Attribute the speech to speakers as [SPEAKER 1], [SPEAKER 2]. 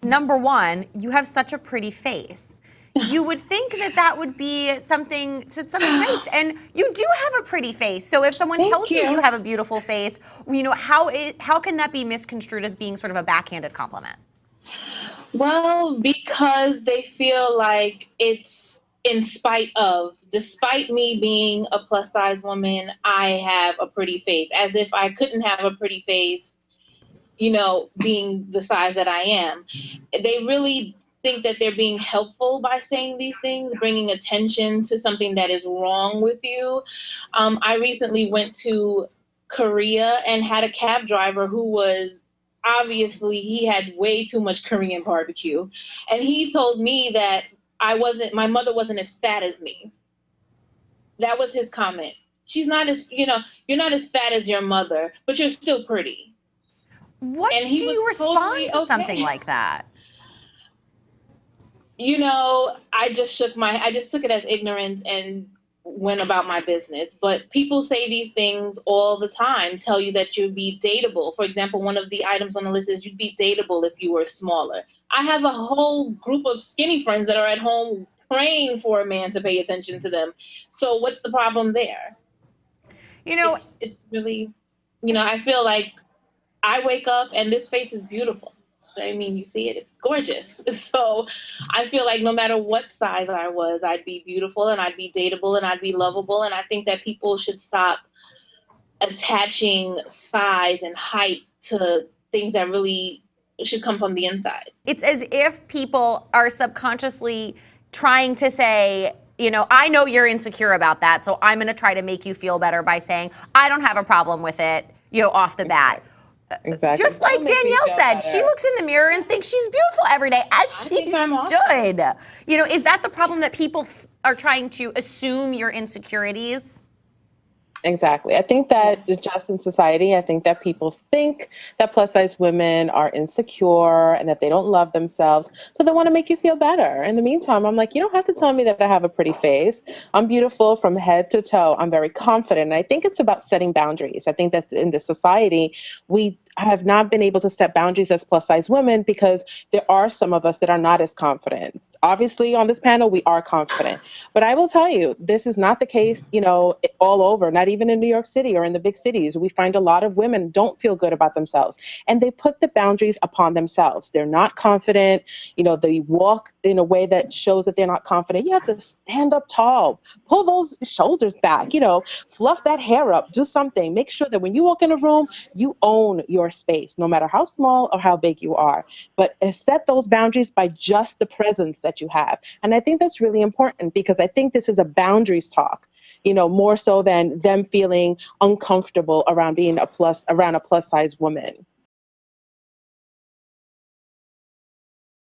[SPEAKER 1] number one, you have such a pretty face. You would think that that would be something nice, and you do have a pretty face. So if someone tells you you have a beautiful face, how can that be misconstrued as being sort of a backhanded compliment?
[SPEAKER 2] Well, because they feel like it's despite me being a plus size woman, I have a pretty face, as if I couldn't have a pretty face, being the size that I am. They really think that they're being helpful by saying these things, bringing attention to something that is wrong with you. I recently went to Korea and had a cab driver who was obviously he had way too much Korean barbecue. And he told me that my mother wasn't as fat as me. That was his comment. She's not you're not as fat as your mother, but you're still pretty.
[SPEAKER 1] What do you respond to something like that?
[SPEAKER 2] I just took it as ignorance and went about my business. But people say these things all the time, tell you that you'd be dateable. For example, one of the items on the list is you'd be dateable if you were smaller. I have a whole group of skinny friends that are at home praying for a man to pay attention to them. So what's the problem there? It's really, I feel like I wake up and this face is beautiful. I mean, you see it, it's gorgeous. So I feel like no matter what size I was, I'd be beautiful and I'd be dateable and I'd be lovable. And I think that people should stop attaching size and height to things that really should come from the inside.
[SPEAKER 1] It's as if people are subconsciously trying to say, I know you're insecure about that, so I'm going to try to make you feel better by saying, I don't have a problem with it, off the bat.
[SPEAKER 3] Exactly.
[SPEAKER 1] Just like Danielle said, she looks in the mirror and thinks she's beautiful every day, as she should. Is that the problem, that people are trying to assume your insecurities?
[SPEAKER 3] Exactly. I think that just in society, I think that people think that plus size women are insecure and that they don't love themselves. So they want to make you feel better. In the meantime, I'm like, you don't have to tell me that I have a pretty face. I'm beautiful from head to toe. I'm very confident. And I think it's about setting boundaries. I think that in this society, we have not been able to set boundaries as plus size women because there are some of us that are not as confident. Obviously, on this panel, we are confident. But I will tell you, this is not the case, all over, not even in New York City or in the big cities. We find a lot of women don't feel good about themselves, and they put the boundaries upon themselves. They're not confident. They walk in a way that shows that they're not confident. You have to stand up tall, pull those shoulders back, fluff that hair up, do something. Make sure that when you walk in a room, you own your space, no matter how small or how big you are. But set those boundaries by just the presence that you have. And I think that's really important, because I think this is a boundaries talk, more so than them feeling uncomfortable around being around a plus size woman.